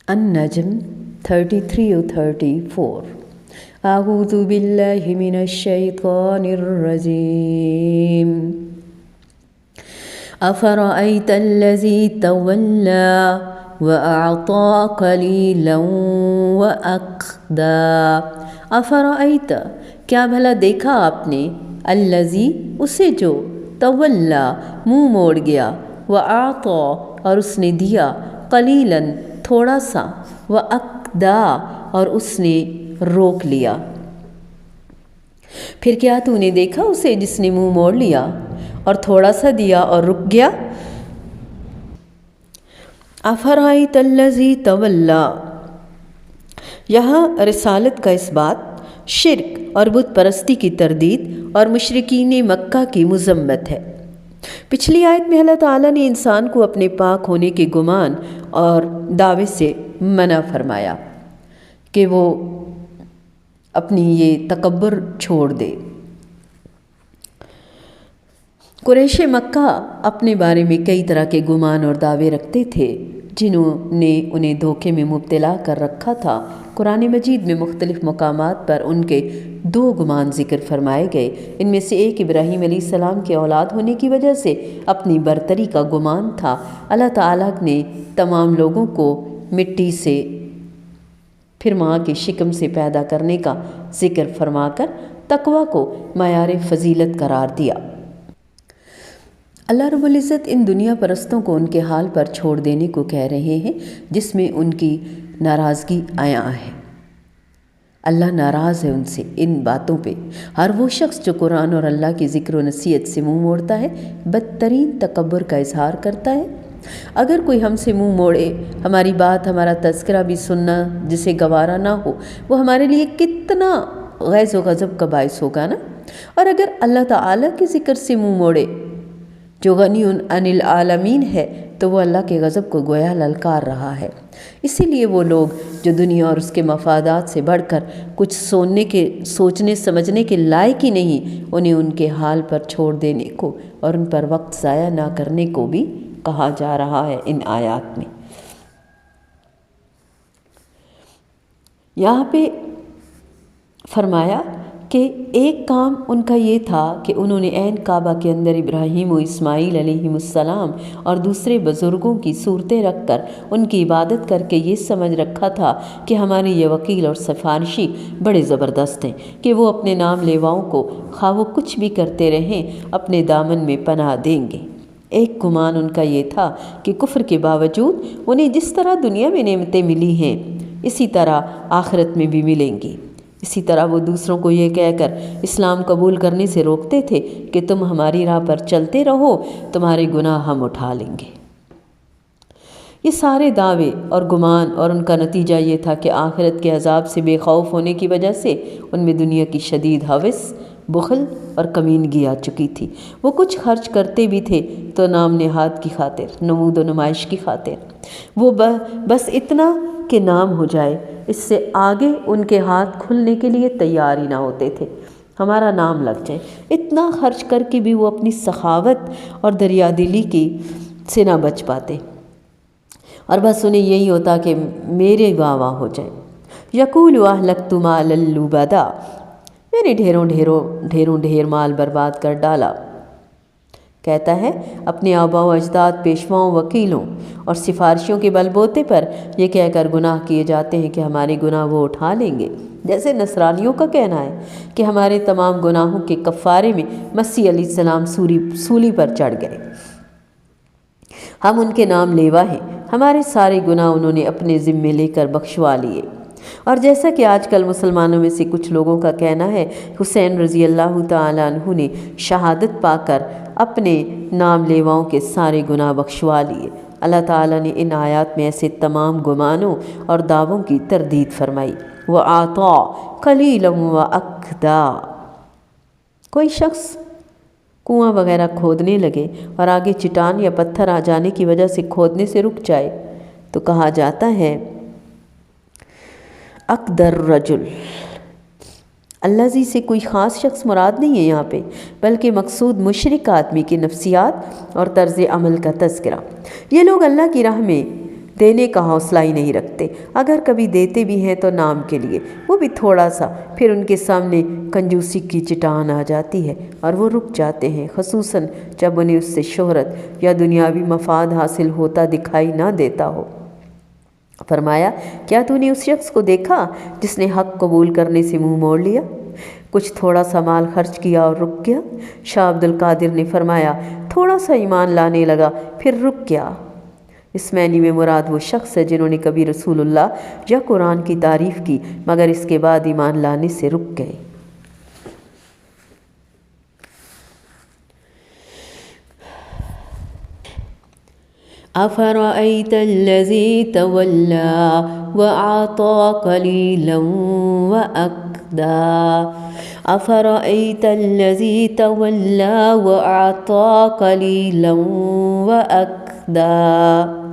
النجم 33 و 34 اعوذ باللہ من الشیطان الرجیم افرأیت الذی تولی واعطى قلیلا واکدا افرأیت کیا بھلا دیکھا آپ نے الذی اسے جو تولی منہ موڑ گیا واعطى اور اس نے دیا قلیلا تھوڑا سا واکدا اور اس نے روک لیا۔ پھر کیا تو نے دیکھا اسے جس نے منہ موڑ لیا اور تھوڑا سا دیا اور رک گیا؟ افرأیت الذی تولی، یہاں رسالت کا اس بات شرک اور بت پرستی کی تردید اور مشرکین مکہ کی مذمت ہے۔ پچھلی آیت میں اللہ تعالیٰ نے انسان کو اپنے پاک ہونے کے گمان اور دعوے سے منع فرمایا کہ وہ اپنی یہ تکبر چھوڑ دے۔ قریش مکہ اپنے بارے میں کئی طرح کے گمان اور دعوے رکھتے تھے جنہوں نے انہیں دھوکے میں مبتلا کر رکھا تھا۔ قرآن مجید میں مختلف مقامات پر ان کے 2 گمان ذکر فرمائے گئے۔ ان میں سے ایک ابراہیم علیہ السلام کے اولاد ہونے کی وجہ سے اپنی برتری کا گمان تھا۔ اللہ تعالیٰ نے تمام لوگوں کو مٹی سے پھر ماں کے شکم سے پیدا کرنے کا ذکر فرما کر تقوی کو معیار فضیلت قرار دیا۔ اللہ رب العزت ان دنیا پرستوں کو ان کے حال پر چھوڑ دینے کو کہہ رہے ہیں جس میں ان کی ناراضگی عیاں ہے۔ اللہ ناراض ہے ان سے ان باتوں پہ۔ ہر وہ شخص جو قرآن اور اللہ کی ذکر و نصیحت سے منہ موڑتا ہے بدترین تکبر کا اظہار کرتا ہے۔ اگر کوئی ہم سے منہ موڑے، ہماری بات، ہمارا تذکرہ بھی سننا جسے گوارا نہ ہو، وہ ہمارے لیے کتنا غیظ و غضب کا باعث ہوگا نا۔ اور اگر اللہ تعالیٰ کے ذکر سے منہ موڑے جو غنی عن العالمین ہے تو وہ اللہ کے غضب کو گویا للکار رہا ہے۔ اسی لیے وہ لوگ جو دنیا اور اس کے مفادات سے بڑھ کر کچھ سوچنے سمجھنے کے لائق ہی نہیں، انہیں ان کے حال پر چھوڑ دینے کو اور ان پر وقت ضائع نہ کرنے کو بھی کہا جا رہا ہے ان آیات میں۔ یہاں پہ فرمایا کہ ایک کام ان کا یہ تھا کہ انہوں نے عین کعبہ کے اندر ابراہیم و اسماعیل علیہ السلام اور دوسرے بزرگوں کی صورتیں رکھ کر ان کی عبادت کر کے یہ سمجھ رکھا تھا کہ ہمارے یہ وکیل اور سفارشی بڑے زبردست ہیں کہ وہ اپنے نام لیواؤں کو خواہ وہ کچھ بھی کرتے رہیں اپنے دامن میں پناہ دیں گے۔ ایک گمان ان کا یہ تھا کہ کفر کے باوجود انہیں جس طرح دنیا میں نعمتیں ملی ہیں اسی طرح آخرت میں بھی ملیں گی۔ اسی طرح وہ دوسروں کو یہ کہہ کر اسلام قبول کرنے سے روکتے تھے کہ تم ہماری راہ پر چلتے رہو، تمہارے گناہ ہم اٹھا لیں گے۔ یہ سارے دعوے اور گمان اور ان کا نتیجہ یہ تھا کہ آخرت کے عذاب سے بے خوف ہونے کی وجہ سے ان میں دنیا کی شدید ہوس، بخل اور کمینگی آ چکی تھی۔ وہ کچھ خرچ کرتے بھی تھے تو نام نہاد کی خاطر، نمود و نمائش کی خاطر۔ وہ بس اتنا کہ نام ہو جائے، اس سے آگے ان کے ہاتھ کھلنے کے لیے تیار ہی نہ ہوتے تھے۔ ہمارا نام لگ جائے، اتنا خرچ کر کے بھی وہ اپنی سخاوت اور دریا دلی کی سے نہ بچ پاتے، اور بس انہیں یہی ہوتا کہ میرے واہ واہ ہو جائے۔ یقول اہلکت مالا لبدا، میں نے ڈھیر مال برباد کر ڈالا۔ کہتا ہے اپنے آباء و اجداد، پیشواؤں، وکیلوں اور سفارشیوں کے بل بوتے پر یہ کہہ کر گناہ کیے جاتے ہیں کہ ہمارے گناہ وہ اٹھا لیں گے، جیسے نصرانیوں کا کہنا ہے کہ ہمارے تمام گناہوں کے کفارے میں مسیح علیہ السلام سولی پر چڑھ گئے، ہم ان کے نام لیوا ہیں، ہمارے سارے گناہ انہوں نے اپنے ذمے لے کر بخشوا لیے۔ اور جیسا کہ آج کل مسلمانوں میں سے کچھ لوگوں کا کہنا ہے، حسین رضی اللہ تعالیٰ عنہ نے شہادت پا کر اپنے نام لیواؤں کے سارے گناہ بخشوا لیے۔ اللہ تعالیٰ نے ان آیات میں ایسے تمام گمانوں اور دعووں کی تردید فرمائی۔ وَأَعْطَى قَلِيلًا وَأَكْدَى، کوئی شخص کنواں وغیرہ کھودنے لگے اور آگے چٹان یا پتھر آ جانے کی وجہ سے کھودنے سے رک جائے تو کہا جاتا ہے اقدر رجل، الذی سے کوئی خاص شخص مراد نہیں ہے یہاں پہ، بلکہ مقصود مشرک آدمی کی نفسیات اور طرز عمل کا تذکرہ۔ یہ لوگ اللہ کی راہ میں دینے کا حوصلہ ہی نہیں رکھتے، اگر کبھی دیتے بھی ہیں تو نام کے لیے، وہ بھی تھوڑا سا، پھر ان کے سامنے کنجوسی کی چٹان آ جاتی ہے اور وہ رک جاتے ہیں، خصوصاً جب انہیں اس سے شہرت یا دنیاوی مفاد حاصل ہوتا دکھائی نہ دیتا ہو۔ فرمایا، کیا تو نے اس شخص کو دیکھا جس نے حق قبول کرنے سے منہ موڑ لیا، کچھ تھوڑا سا مال خرچ کیا اور رک گیا؟ شاہ عبد القادر نے فرمایا، تھوڑا سا ایمان لانے لگا پھر رک گیا۔ اس معنی میں مراد وہ شخص ہے جنہوں نے کبھی رسول اللہ یا قرآن کی تعریف کی مگر اس کے بعد ایمان لانے سے رک گئے۔ أفرأيت الذي تولى وأعطى قليلا وأكدى أفرأيت الذي تولى وأعطى قليلا وأكدى